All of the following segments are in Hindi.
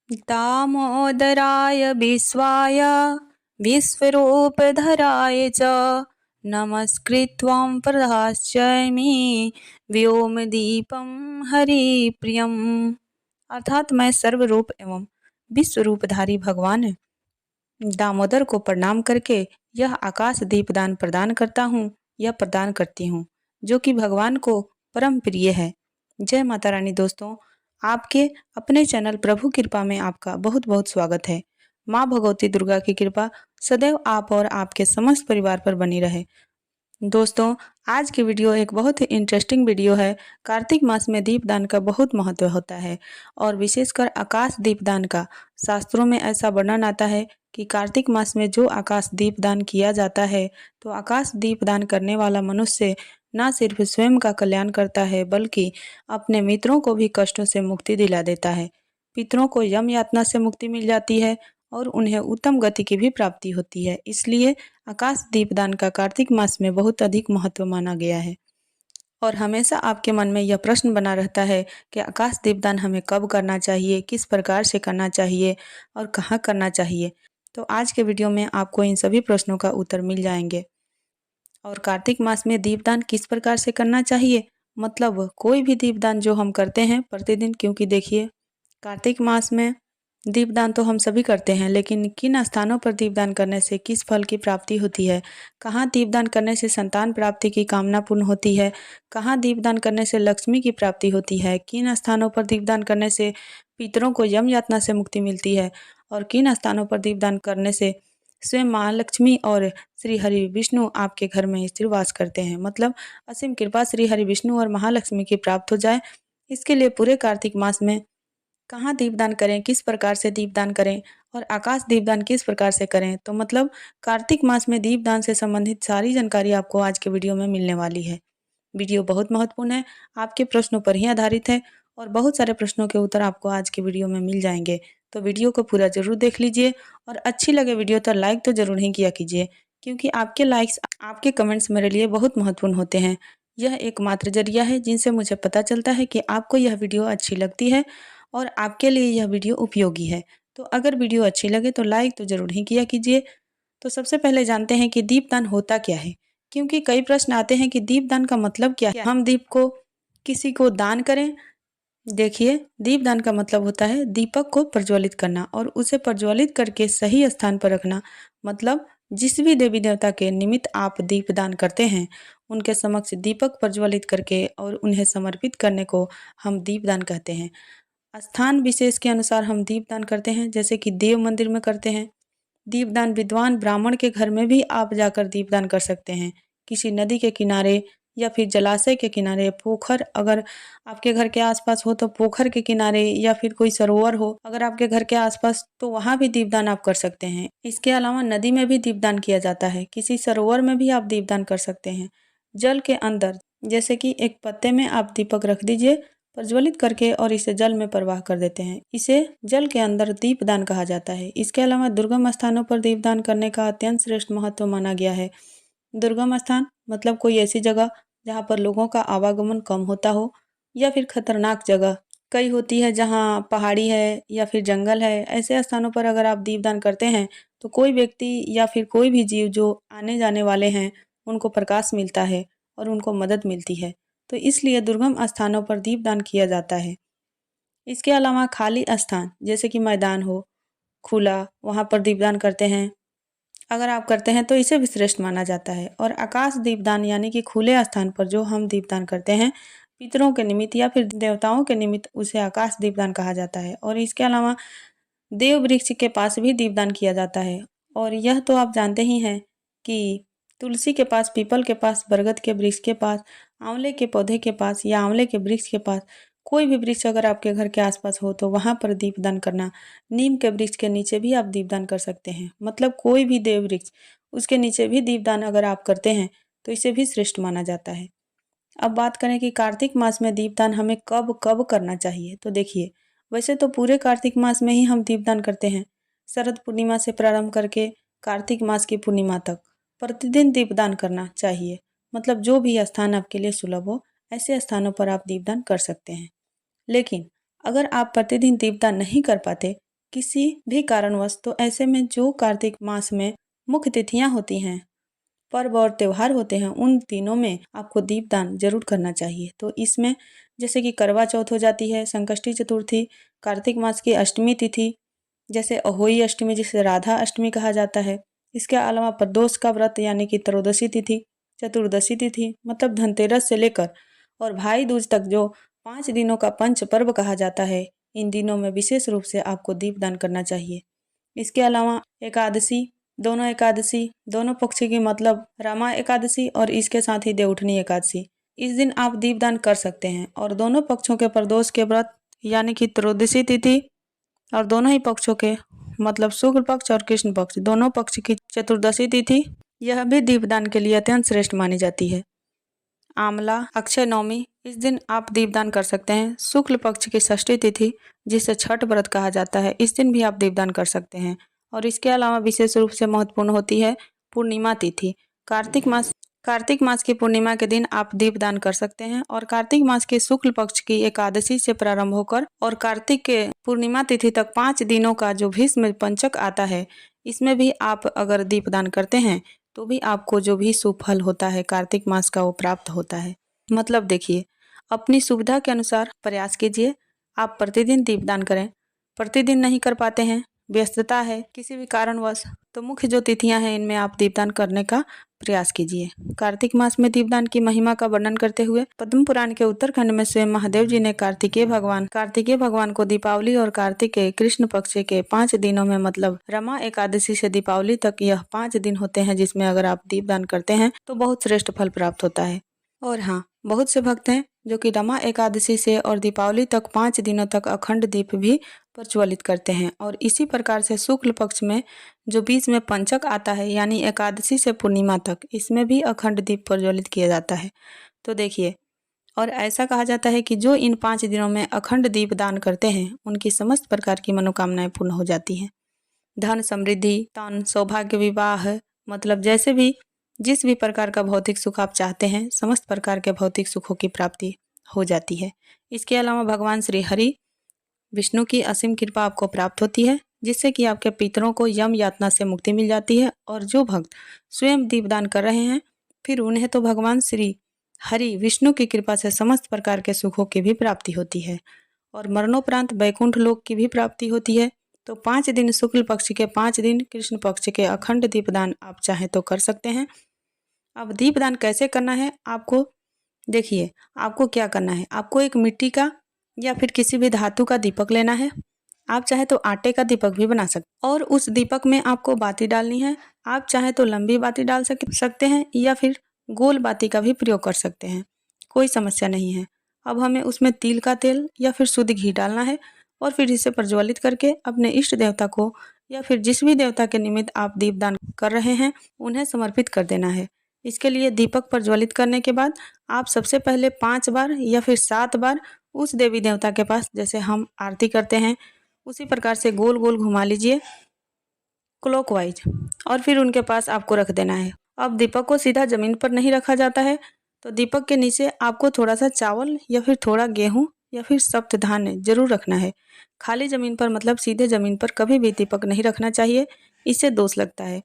दामोदराय विश्वाय विश्वरूपधराय च नमस्कृत्वं प्रदास्यामि व्योमदीपं हरिप्रियम्। अर्थात मैं सर्वरूप एवं विश्वरूपधारी भगवान दामोदर को प्रणाम करके यह आकाश दीपदान प्रदान करता हूँ या प्रदान करती हूँ, जो कि भगवान को परम प्रिय है। जय माता रानी। दोस्तों, आपके अपने चैनल प्रभु कृपा में आपका बहुत बहुत स्वागत है। माँ भगवती दुर्गा की कृपा सदैव आप और आपके समस्त परिवार पर बनी रहे। दोस्तों, आज की वीडियो एक बहुत ही इंटरेस्टिंग वीडियो है। कार्तिक मास में दीपदान का बहुत महत्व होता है और विशेषकर आकाश दीपदान का। शास्त्रों में ऐसा वर्णन आता है कि कार्तिक मास में जो आकाश दीपदान किया जाता है, तो आकाश दीपदान करने वाला मनुष्य न सिर्फ स्वयं का कल्याण करता है, बल्कि अपने मित्रों को भी कष्टों से मुक्ति दिला देता है। पितरों को यम यातना से मुक्ति मिल जाती है और उन्हें उत्तम गति की भी प्राप्ति होती है। इसलिए आकाश दीपदान का कार्तिक मास में बहुत अधिक महत्व माना गया है। और हमेशा आपके मन में यह प्रश्न बना रहता है कि आकाश दीपदान हमें कब करना चाहिए, किस प्रकार से करना चाहिए और कहाँ करना चाहिए। तो आज के वीडियो में आपको इन सभी प्रश्नों का उत्तर मिल जाएंगे। और कार्तिक मास में दीपदान किस प्रकार से करना चाहिए, मतलब कोई भी दीपदान जो हम करते हैं प्रतिदिन, क्योंकि देखिए कार्तिक मास में दीपदान तो हम सभी करते हैं, लेकिन किन स्थानों पर दीपदान करने से किस फल की प्राप्ति होती है, कहाँ दीपदान करने से संतान प्राप्ति की कामना पूर्ण होती है, कहाँ दीपदान करने से लक्ष्मी की प्राप्ति होती है, किन स्थानों पर दीपदान करने से पितरों को यम यातना से मुक्ति मिलती है, और किन स्थानों पर दीपदान करने से स्वयं महालक्ष्मी और श्री हरि विष्णु आपके घर में स्थिर वास करते हैं। मतलब असीम कृपा श्री हरि विष्णु और महालक्ष्मी की प्राप्त हो जाए। इसके लिए पूरे कार्तिक मास में कहाँ दीपदान करें, किस प्रकार से दीपदान करें और आकाश दीपदान किस प्रकार से करें, तो मतलब कार्तिक मास में दीपदान से संबंधित सारी जानकारी आपको आज के वीडियो में मिलने वाली है। वीडियो बहुत महत्वपूर्ण है, आपके प्रश्नों पर ही आधारित है और बहुत सारे प्रश्नों के उत्तर आपको आज के वीडियो में मिल जाएंगे। तो वीडियो को पूरा जरूर देख लीजिए और अच्छी लगे वीडियो तो लाइक तो जरूर ही किया कीजिए, क्योंकि आपके लाइक्स, आपके कमेंट्स मेरे लिए बहुत महत्वपूर्ण होते हैं। यह एकमात्र जरिया है जिनसे मुझे पता चलता है कि आपको यह वीडियो अच्छी लगती है और आपके लिए यह वीडियो उपयोगी है। तो अगर वीडियो अच्छी लगे तो लाइक तो जरूर ही किया कीजिए। तो सबसे पहले जानते हैं कि दीपदान होता क्या है, क्योंकि कई प्रश्न आते हैं कि दीपदान का मतलब क्या है, हम दीप को किसी को दान करें। देखिए, दीपदान का मतलब होता है दीपक को प्रज्वलित करना और उसे प्रज्वलित करके सही स्थान पर रखना। मतलब जिस भी देवी देवता के निमित्त आप दीपदान करते हैं, उनके समक्ष दीपक प्रज्वलित करके और उन्हें समर्पित करने को हम दीपदान कहते हैं। स्थान विशेष के अनुसार हम दीपदान करते हैं, जैसे कि देव मंदिर में करते हैं दीपदान। विद्वान ब्राह्मण के घर में भी आप जाकर दीपदान कर सकते हैं। किसी नदी के किनारे या फिर जलाशय के किनारे, पोखर अगर आपके घर के आसपास हो तो पोखर के किनारे, या फिर कोई सरोवर हो अगर आपके घर के आसपास, तो वहां भी दीपदान आप कर सकते हैं। इसके अलावा नदी में भी दीपदान किया जाता है, किसी सरोवर में भी आप दीपदान कर सकते हैं। जल के अंदर, जैसे कि एक पत्ते में आप दीपक रख दीजिए प्रज्वलित करके और इसे जल में प्रवाह कर देते हैं, इसे जल के अंदर दीपदान कहा जाता है। इसके अलावा दुर्गम स्थानों पर दीपदान करने का अत्यंत श्रेष्ठ महत्व माना गया है। दुर्गम स्थान मतलब कोई ऐसी जगह जहाँ पर लोगों का आवागमन कम होता हो, या फिर खतरनाक जगह कई होती है जहाँ पहाड़ी है या फिर जंगल है। ऐसे स्थानों पर अगर आप दीपदान करते हैं तो कोई व्यक्ति या फिर कोई भी जीव जो आने जाने वाले हैं, उनको प्रकाश मिलता है और उनको मदद मिलती है। तो इसलिए दुर्गम स्थानों पर दीपदान किया जाता है। इसके अलावा खाली स्थान, जैसे कि मैदान हो खुला, वहाँ पर दीपदान करते हैं, अगर आप करते हैं तो इसे भी श्रेष्ठ माना जाता है। और आकाश दीपदान यानी कि खुले स्थान पर जो हम दीपदान करते हैं पितरों के निमित्त या फिर देवताओं के निमित्त, उसे आकाश दीपदान कहा जाता है। और इसके अलावा देव वृक्ष के पास भी दीपदान किया जाता है। और यह तो आप जानते ही हैं कि तुलसी के पास, पीपल के पास, बरगद के वृक्ष के पास, आंवले के पौधे के पास या आंवले के वृक्ष के पास, कोई भी वृक्ष अगर आपके घर के आसपास हो तो वहां पर दीपदान करना। नीम के वृक्ष के नीचे भी आप दीपदान कर सकते हैं। मतलब कोई भी देव वृक्ष, उसके नीचे भी दीपदान अगर आप करते हैं तो इसे भी श्रेष्ठ माना जाता है। अब बात करें कि कार्तिक मास में दीपदान हमें कब कब करना चाहिए, तो देखिए, वैसे तो पूरे कार्तिक मास में ही हम दीपदान करते हैं। शरद पूर्णिमा से प्रारंभ करके कार्तिक मास की पूर्णिमा तक प्रतिदिन दीपदान करना चाहिए। मतलब जो भी स्थान आपके लिए सुलभ हो, ऐसे स्थानों पर आप दीपदान कर सकते हैं। लेकिन अगर आप प्रतिदिन दीपदान नहीं कर पाते किसी भी कारणवश, तो ऐसे में जो कार्तिक मास में मुख्य तिथियां होती हैं, पर्व और त्यौहार होते हैं, उन तीनों में आपको दीपदान जरूर करना चाहिए। तो इसमें जैसे कि करवा चौथ हो जाती है, संकष्टी चतुर्थी, कार्तिक मास की अष्टमी तिथि जैसे अहोई अष्टमी जिसे राधा अष्टमी कहा जाता है, इसके अलावा प्रदोष का व्रत यानी कि त्रयोदशी तिथि, चतुर्दशी तिथि मतलब धनतेरस से लेकर और भाई दूज तक जो 5 दिनों का पंच पर्व कहा जाता है, इन दिनों में विशेष रूप से आपको दीपदान करना चाहिए। इसके अलावा एकादशी दोनों पक्ष की मतलब रमा एकादशी और इसके साथ ही देवउठनी एकादशी, इस दिन आप दीपदान कर सकते हैं। और दोनों पक्षों के प्रदोष के व्रत यानी कि त्रयोदशी तिथि और दोनों ही पक्षों के मतलब शुक्ल पक्ष और कृष्ण पक्ष दोनों पक्ष की चतुर्दशी तिथि, यह भी दीपदान के लिए अत्यंत श्रेष्ठ मानी जाती है। आंवला अक्षय नवमी, इस दिन आप दीपदान कर सकते हैं। शुक्ल पक्ष की षष्ठी तिथि जिसे छठ व्रत कहा जाता है, इस दिन भी आप दीपदान कर सकते हैं। और इसके अलावा विशेष रूप से महत्वपूर्ण होती है पूर्णिमा तिथि। कार्तिक मास की पूर्णिमा के दिन आप दीपदान कर सकते हैं। और कार्तिक मास के शुक्ल पक्ष की एकादशी से प्रारंभ होकर और कार्तिक के पूर्णिमा तिथि तक 5 दिनों का जो भीष्म पंचक आता है, इसमें भी आप अगर दीपदान करते हैं तो भी आपको जो भी शुभ फल होता है कार्तिक मास का वो प्राप्त होता है। मतलब देखिए, अपनी सुविधा के अनुसार प्रयास कीजिए, आप प्रतिदिन दीपदान करें। प्रतिदिन नहीं कर पाते हैं, व्यस्तता है किसी भी कारणवश, तो मुख्य जो तिथियां हैं इनमें आप दीपदान करने का प्रयास कीजिए। कार्तिक मास में दीपदान की महिमा का वर्णन करते हुए पद्म पुराण के उत्तरखंड में स्वयं महादेव जी ने कार्तिकेय भगवान को दीपावली और कार्तिक के कृष्ण पक्ष के 5 दिनों में मतलब रमा एकादशी से दीपावली तक यह 5 दिन होते हैं, जिसमें अगर आप दीपदान करते हैं तो बहुत श्रेष्ठ फल प्राप्त होता है। और हाँ, बहुत से भक्त हैं जो कि रमा एकादशी से और दीपावली तक 5 दिनों तक अखंड दीप भी प्रज्वलित करते हैं। और इसी प्रकार से शुक्ल पक्ष में जो बीच में पंचक आता है यानी एकादशी से पूर्णिमा तक, इसमें भी अखंड दीप प्रज्वलित किया जाता है। तो देखिए, और ऐसा कहा जाता है कि जो इन 5 दिनों में अखंड दीप दान करते हैं उनकी समस्त प्रकार की मनोकामनाएं पूर्ण हो जाती हैं। धन समृद्धि, तन सौभाग्य, विवाह मतलब जैसे भी जिस भी प्रकार का भौतिक सुख आप चाहते हैं, समस्त प्रकार के भौतिक सुखों की प्राप्ति हो जाती है। इसके अलावा भगवान श्री हरि विष्णु की असीम कृपा आपको प्राप्त होती है, जिससे कि आपके पितरों को यम यातना से मुक्ति मिल जाती है। और जो भक्त स्वयं दीपदान कर रहे हैं, फिर उन्हें तो भगवान श्री हरि विष्णु की कृपा से समस्त प्रकार के सुखों की भी प्राप्ति होती है और मरणोपरांत वैकुंठ लोक की भी प्राप्ति होती है। तो 5 दिन शुक्ल पक्ष के 5 दिन कृष्ण पक्ष के अखंड दीपदान आप चाहें तो कर सकते हैं। अब दीपदान कैसे करना है आपको, देखिए आपको क्या करना है। आपको एक मिट्टी का या फिर किसी भी धातु का दीपक लेना है। आप चाहे तो आटे का दीपक भी बना सकते और उस दीपक में आपको बाती डालनी है। आप चाहे तो लंबी बाती डाल सकते हैं या फिर गोल बाती का भी प्रयोग कर सकते हैं, कोई समस्या नहीं है। अब हमें उसमें तिल का तेल या फिर शुद्ध घी डालना है और फिर इसे प्रज्वलित करके अपने इष्ट देवता को या फिर जिस भी देवता के निमित्त आप दीपदान कर रहे हैं उन्हें समर्पित कर देना है। इसके लिए दीपक प्रज्वलित करने के बाद आप सबसे पहले 5 बार या फिर 7 बार उस देवी देवता के पास, जैसे हम आरती करते हैं उसी प्रकार से गोल गोल घुमा लीजिए क्लॉकवाइज, और फिर उनके पास आपको रख देना है। अब दीपक को सीधा जमीन पर नहीं रखा जाता है, तो दीपक के नीचे आपको थोड़ा सा चावल या फिर थोड़ा गेहूं या फिर सप्त धान्य जरूर रखना है। खाली जमीन पर मतलब सीधे जमीन पर कभी भी दीपक नहीं रखना चाहिए, इससे दोष लगता है।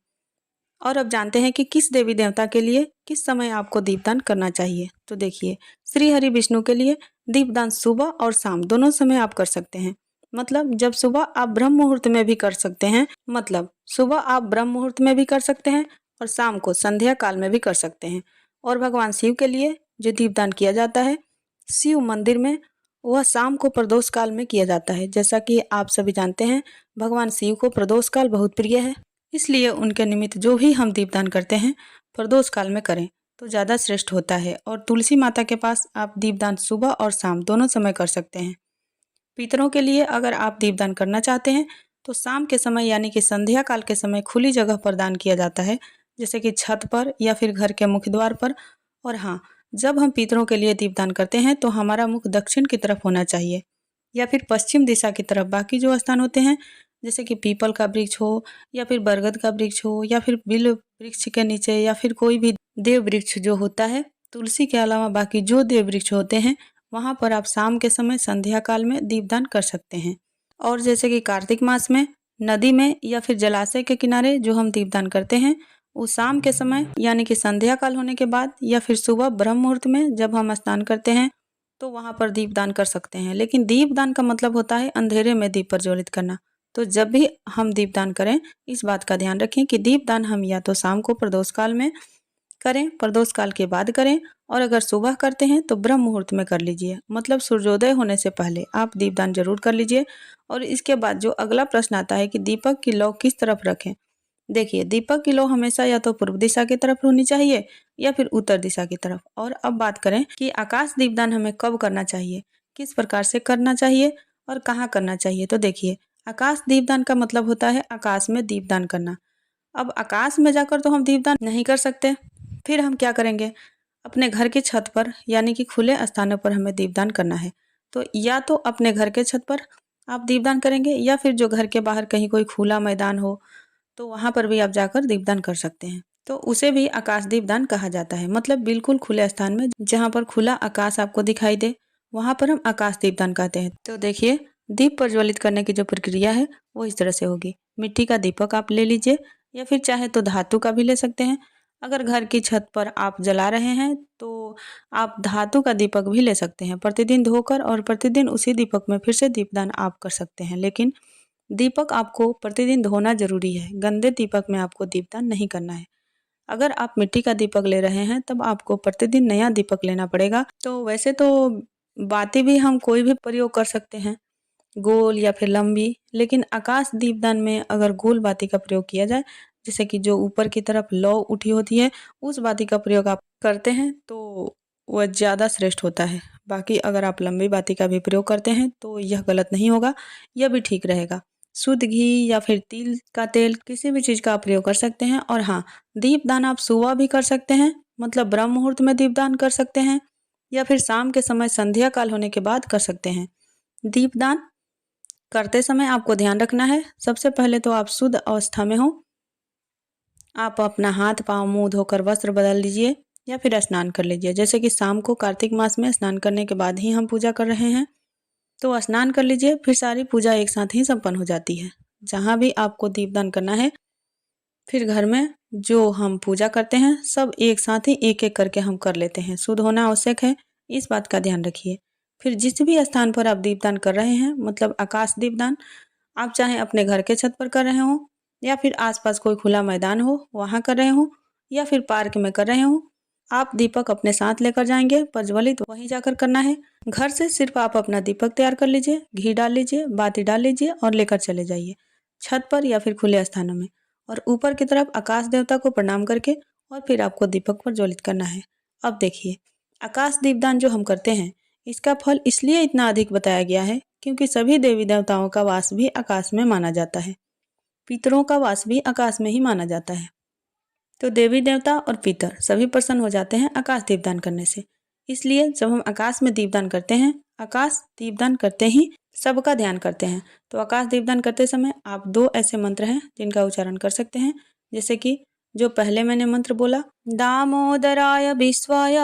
और अब जानते हैं कि किस देवी देवता के लिए किस समय आपको दीपदान करना चाहिए। तो देखिए, श्री हरि विष्णु के लिए दीपदान सुबह और शाम दोनों समय आप कर सकते हैं। मतलब जब सुबह आप ब्रह्म मुहूर्त में भी कर सकते हैं, मतलब सुबह आप ब्रह्म मुहूर्त में भी कर सकते हैं और शाम को संध्या काल में भी कर सकते हैं। और भगवान शिव के लिए जो दीपदान किया जाता है शिव मंदिर में, वह शाम को प्रदोष काल में किया जाता है। जैसा कि आप सभी जानते हैं, भगवान शिव को प्रदोष काल बहुत प्रिय है, इसलिए उनके निमित्त जो भी हम दीपदान करते हैं प्रदोष काल में करें तो ज़्यादा श्रेष्ठ होता है। और तुलसी माता के पास आप दीपदान सुबह और शाम दोनों समय कर सकते हैं। पितरों के लिए अगर आप दीपदान करना चाहते हैं तो शाम के समय यानी कि संध्या काल के समय खुली जगह पर दान किया जाता है, जैसे कि छत पर या फिर घर के मुख्य द्वार पर। और हाँ, जब हम पितरों के लिए दीपदान करते हैं तो हमारा मुख दक्षिण की तरफ होना चाहिए या फिर पश्चिम दिशा की तरफ। बाकी जो स्थान होते हैं जैसे कि पीपल का वृक्ष हो या फिर बरगद का वृक्ष हो या फिर बिल वृक्ष के नीचे या फिर कोई भी देव वृक्ष जो होता है, तुलसी के अलावा बाकी जो देव वृक्ष होते हैं वहाँ पर आप शाम के समय संध्या काल में दीपदान कर सकते हैं। और जैसे कि कार्तिक मास में नदी में या फिर जलाशय के किनारे जो हम दीपदान करते हैं, वो शाम के समय यानी कि संध्या काल होने के बाद या फिर सुबह ब्रह्म मुहूर्त में जब हम स्नान करते हैं तो वहाँ पर दीपदान कर सकते हैं। लेकिन दीपदान का मतलब होता है अंधेरे में दीप प्रज्वलित करना। तो जब भी हम दीपदान करें, इस बात का ध्यान रखें कि दीपदान हम या तो शाम को प्रदोष काल में करें, प्रदोष काल के बाद करें, और अगर सुबह करते हैं तो ब्रह्म मुहूर्त में कर लीजिए, मतलब सूर्योदय होने से पहले आप दीपदान जरूर कर लीजिए। और इसके बाद जो अगला प्रश्न आता है कि दीपक की लौ किस तरफ रखें। देखिए, दीपक की लौ हमेशा या तो पूर्व दिशा की तरफ होनी चाहिए या फिर उत्तर दिशा की तरफ। और अब बात करें कि आकाश दीपदान हमें कब करना चाहिए, किस प्रकार से करना चाहिए और कहाँ करना चाहिए। तो देखिए, आकाश दीपदान का मतलब होता है आकाश में दीपदान करना। अब आकाश में जाकर तो हम दीपदान नहीं कर सकते, फिर हम क्या करेंगे, अपने घर की छत पर यानी कि खुले स्थानों पर हमें दीपदान करना है। तो या तो अपने घर के छत पर आप दीपदान करेंगे या फिर जो घर के बाहर कहीं कोई खुला मैदान हो तो वहाँ पर भी आप जाकर दीपदान कर सकते हैं। तो उसे भी आकाश दीपदान कहा जाता है, मतलब बिल्कुल खुले स्थान में जहाँ पर खुला आकाश आपको दिखाई दे, वहाँ पर हम आकाश दीपदान कहते हैं। तो देखिए, दीप प्रज्वलित करने की जो प्रक्रिया है वो इस तरह से होगी। मिट्टी का दीपक आप ले लीजिए या फिर चाहे तो धातु का भी ले सकते हैं। अगर घर की छत पर आप जला रहे हैं तो आप धातु का दीपक भी ले सकते हैं। प्रतिदिन धोकर और प्रतिदिन उसी दीपक में फिर से दीपदान आप कर सकते हैं। लेकिन दीपक आपको प्रतिदिन धोना जरूरी है, गंदे दीपक में आपको दीपदान नहीं करना है। अगर आप मिट्टी का दीपक ले रहे हैं तब आपको प्रतिदिन नया दीपक लेना पड़ेगा। तो वैसे तो बाती भी हम कोई भी प्रयोग कर सकते हैं, गोल या फिर लंबी, लेकिन आकाश दीपदान में अगर गोल बाती का प्रयोग किया जाए, जैसे कि जो ऊपर की तरफ लौ उठी होती है उस बाती का प्रयोग आप करते हैं तो वह ज़्यादा श्रेष्ठ होता है। बाकी अगर आप लंबी बाती का भी प्रयोग करते हैं तो यह गलत नहीं होगा, यह भी ठीक रहेगा। शुद्ध घी या फिर तिल का तेल, किसी भी चीज़ का आप प्रयोग कर सकते हैं। और हाँ, दीपदान आप सुबह भी कर सकते हैं, मतलब ब्रह्म मुहूर्त में दीपदान कर सकते हैं, या फिर शाम के समय संध्या काल होने के बाद कर सकते हैं। दीपदान करते समय आपको ध्यान रखना है, सबसे पहले तो आप शुद्ध अवस्था में हो। आप अपना हाथ पाँव मुंह धोकर वस्त्र बदल लीजिए या फिर स्नान कर लीजिए। जैसे कि शाम को कार्तिक मास में स्नान करने के बाद ही हम पूजा कर रहे हैं, तो स्नान कर लीजिए, फिर सारी पूजा एक साथ ही संपन्न हो जाती है। जहाँ भी आपको दीपदान करना है, फिर घर में जो हम पूजा करते हैं सब एक साथ ही एक एक करके हम कर लेते हैं। शुद्ध होना आवश्यक है, इस बात का ध्यान रखिए। फिर जिस भी स्थान पर आप दीपदान कर रहे हैं, मतलब आकाश दीपदान, आप चाहे अपने घर के छत पर कर रहे हो या फिर आसपास कोई खुला मैदान हो वहाँ कर रहे हो या फिर पार्क में कर रहे हो, आप दीपक अपने साथ लेकर जाएंगे, प्रज्वलित वहीं जाकर करना है। घर से सिर्फ आप अपना दीपक तैयार कर लीजिए, घी डाल लीजिए, बाती डाल लीजिए और लेकर चले जाइए छत पर या फिर खुले स्थानों में। और ऊपर की तरफ आकाश देवता को प्रणाम करके और फिर आपको दीपक प्रज्वलित करना है। अब देखिए, आकाश दीपदान जो हम करते हैं इसका फल इसलिए इतना अधिक बताया गया है क्योंकि सभी देवी देवताओं का वास भी आकाश में माना जाता है, पितरों का वास भी आकाश में ही माना जाता है। तो देवी देवता और पितर सभी प्रसन्न हो जाते हैं आकाश दीपदान करने से। इसलिए जब हम आकाश में दीपदान करते हैं, आकाश दीपदान करते ही सबका ध्यान करते हैं। तो आकाश दीपदान करते समय आप दो ऐसे मंत्र हैं जिनका उच्चारण कर सकते हैं, जैसे कि जो पहले मैंने मंत्र बोला, दामोदराय विश्वाय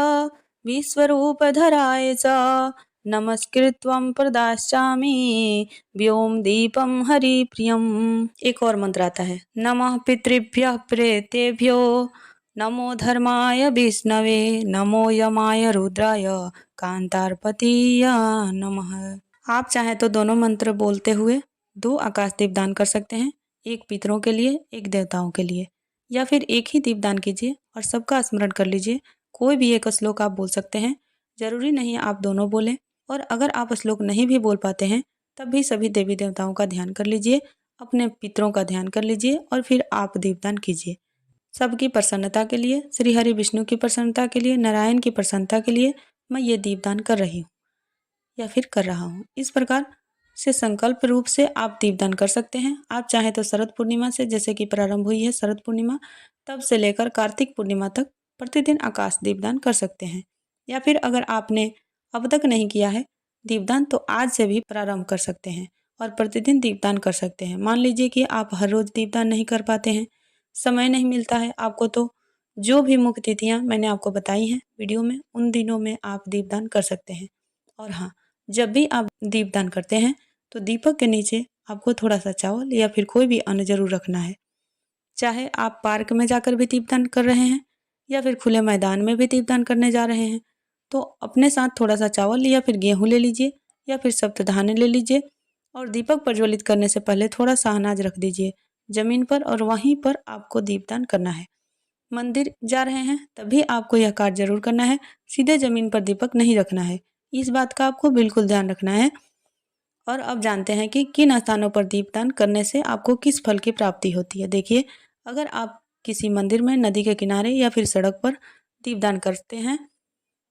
विश्वरूपधराय च नमस्कृत्वं प्रदास्यामि व्योम दीपम हरिप्रियम। एक और मंत्र आता है, नमः पितृभ्यः प्रेतेभ्यो नमो धर्माय विष्णवे नमो यमाय रुद्राय कांतारपतीय नमः। आप चाहे तो दोनों मंत्र बोलते हुए दो आकाश दीपदान कर सकते हैं, एक पितरों के लिए, एक देवताओं के लिए, या फिर एक ही दीपदान कीजिए और सबका स्मरण कर लीजिए। कोई भी एक श्लोक आप बोल सकते हैं, जरूरी नहीं आप दोनों बोलें। और अगर आप श्लोक नहीं भी बोल पाते हैं तब भी सभी देवी देवताओं का ध्यान कर लीजिए, अपने पितरों का ध्यान कर लीजिए और फिर आप दीपदान कीजिए। सबकी प्रसन्नता के लिए, श्री हरि विष्णु की प्रसन्नता के लिए, नारायण की प्रसन्नता के लिए मैं ये दीपदान कर रही हूँ या फिर कर रहा हूँ। इस प्रकार से संकल्प रूप से आप दीपदान कर सकते हैं। आप चाहे तो शरद पूर्णिमा से, जैसे कि प्रारंभ हुई है शरद पूर्णिमा, तब से लेकर कार्तिक पूर्णिमा तक प्रतिदिन आकाश दीपदान कर सकते हैं। या फिर अगर आपने अब तक नहीं किया है दीपदान तो आज से भी प्रारंभ कर सकते हैं और प्रतिदिन दीपदान कर सकते हैं। मान लीजिए कि आप हर रोज दीपदान नहीं कर पाते हैं, समय नहीं मिलता है आपको, तो जो भी मुख्य तिथियां मैंने आपको बताई हैं वीडियो में, उन दिनों में आप दीपदान कर सकते हैं। और हाँ, जब भी आप दीपदान करते हैं तो दीपक के नीचे आपको थोड़ा सा चावल या फिर कोई भी अन्न जरूर रखना है। चाहे आप पार्क में जाकर भी दीपदान कर रहे हैं या फिर खुले मैदान में भी दीपदान करने जा रहे हैं, तो अपने साथ थोड़ा सा चावल या फिर गेहूं ले लीजिए या फिर सप्तधान्य ले लीजिए और दीपक प्रज्वलित करने से पहले थोड़ा सा अनाज रख दीजिए जमीन पर और वहीं पर आपको दीपदान करना है। मंदिर जा रहे हैं तभी आपको यह कार्य जरूर करना है, सीधे जमीन पर दीपक नहीं रखना है। इस बात का आपको बिल्कुल ध्यान रखना है। और अब जानते हैं कि किन स्थानों पर दीपदान करने से आपको किस फल की प्राप्ति होती है। देखिए, अगर आप किसी मंदिर में, नदी के किनारे या फिर सड़क पर दीपदान करते हैं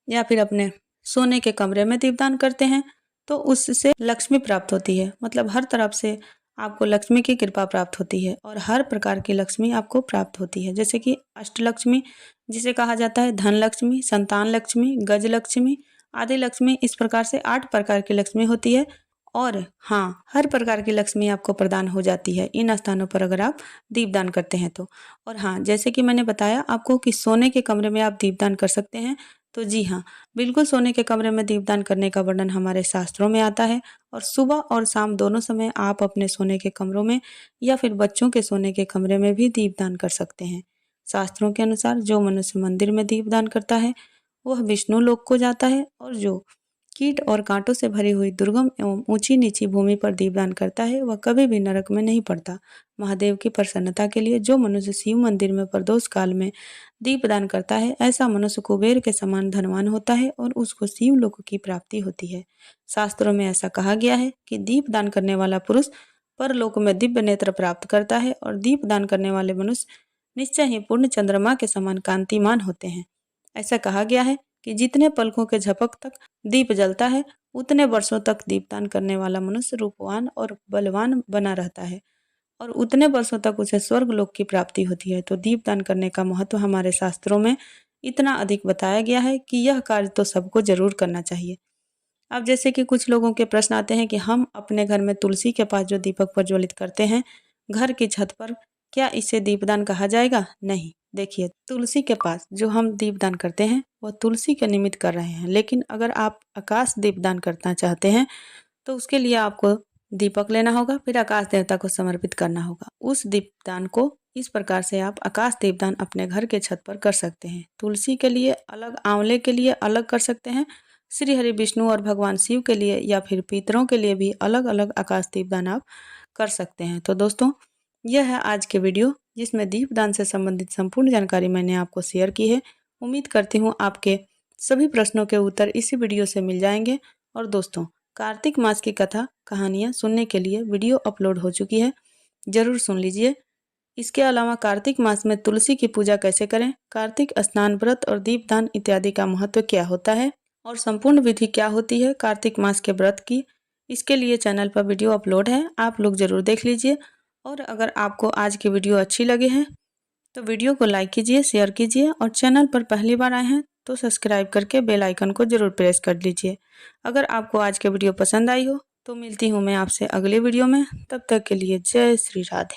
या फिर अपने सोने के कमरे में दीपदान करते हैं, तो उससे लक्ष्मी प्राप्त होती है। मतलब हर तरफ से आपको लक्ष्मी की कृपा प्राप्त होती है और हर प्रकार की लक्ष्मी आपको प्राप्त होती है, जैसे कि अष्टलक्ष्मी जिसे कहा जाता है, धन लक्ष्मी, संतान लक्ष्मी, गज लक्ष्मी, आदि लक्ष्मी। इस प्रकार से 8 प्रकार की लक्ष्मी होती है और हाँ, हर प्रकार की लक्ष्मी आपको प्रदान हो जाती है इन स्थानों पर अगर आप दीपदान करते हैं तो। और हाँ, जैसे कि मैंने बताया आपको कि सोने के कमरे में आप दीपदान कर सकते हैं, तो जी हाँ, बिल्कुल सोने के कमरे में दीपदान करने का वर्णन हमारे शास्त्रों में आता है। और सुबह और शाम दोनों समय आप अपने सोने के कमरों में या फिर बच्चों के सोने के कमरे में भी दीपदान कर सकते हैं। शास्त्रों के अनुसार जो मनुष्य मंदिर में दीपदान करता है वह विष्णु लोक को जाता है, और जो कीट और कांटों से भरी हुई दुर्गम एवं ऊंची नीची भूमि पर दीपदान करता है वह कभी भी नरक में नहीं पड़ता। महादेव की प्रसन्नता के लिए जो मनुष्य शिव मंदिर में प्रदोष काल में दीपदान करता है, ऐसा मनुष्य कुबेर के समान धनवान होता है और उसको शिव लोक की प्राप्ति होती है। शास्त्रों में ऐसा कहा गया है कि दीपदान करने वाला पुरुष परलोक में दिव्य नेत्र प्राप्त करता है और दीपदान करने वाले मनुष्य निश्चय ही पूर्ण चंद्रमा के समान कांतिमान होते हैं। ऐसा कहा गया है कि जितने पलकों के झपक तक दीप जलता है, उतने वर्षों तक दीपदान करने वाला मनुष्य रूपवान और बलवान बना रहता है और उतने वर्षों तक उसे स्वर्ग लोक की प्राप्ति होती है। तो दीपदान करने का महत्व हमारे शास्त्रों में इतना अधिक बताया गया है कि यह कार्य तो सबको जरूर करना चाहिए। अब जैसे कि कुछ लोगों के प्रश्न आते हैं कि हम अपने घर में तुलसी के पास जो दीपक प्रज्वलित करते हैं घर की छत पर, क्या इसे दीपदान कहा जाएगा? नहीं। देखिए, तुलसी के पास जो हम दीपदान करते हैं वह तुलसी के निमित्त कर रहे हैं, लेकिन अगर आप आकाश दीपदान करना चाहते हैं तो उसके लिए आपको दीपक लेना होगा, फिर आकाश देवता को समर्पित करना होगा। उस दीपदान को इस प्रकार से आप आकाश दीपदान अपने घर के छत पर कर सकते हैं। तुलसी के लिए अलग, आंवले के लिए अलग कर सकते हैं, श्री हरि विष्णु और भगवान शिव के लिए या फिर पितरों के लिए भी अलग अलग आकाश दीपदान आप कर सकते हैं। तो दोस्तों, यह है आज के वीडियो जिसमें दीपदान से संबंधित संपूर्ण जानकारी मैंने आपको शेयर की है। उम्मीद करती हूँ आपके सभी प्रश्नों के उत्तर इसी वीडियो से मिल जाएंगे। और दोस्तों, कार्तिक मास की कथा कहानियाँ सुनने के लिए वीडियो अपलोड हो चुकी है, जरूर सुन लीजिए। इसके अलावा कार्तिक मास में तुलसी की पूजा कैसे करें, कार्तिक स्नान, व्रत और दीपदान इत्यादि का महत्व क्या होता है और संपूर्ण विधि क्या होती है कार्तिक मास के व्रत की, इसके लिए चैनल पर वीडियो अपलोड है, आप लोग जरूर देख लीजिए। और अगर आपको आज की वीडियो अच्छी लगी है तो वीडियो को लाइक कीजिए, शेयर कीजिए और चैनल पर पहली बार आए हैं तो सब्सक्राइब करके बेल आइकन को जरूर प्रेस कर लीजिए। अगर आपको आज की वीडियो पसंद आई हो तो मिलती हूँ मैं आपसे अगले वीडियो में। तब तक के लिए जय श्री राधे।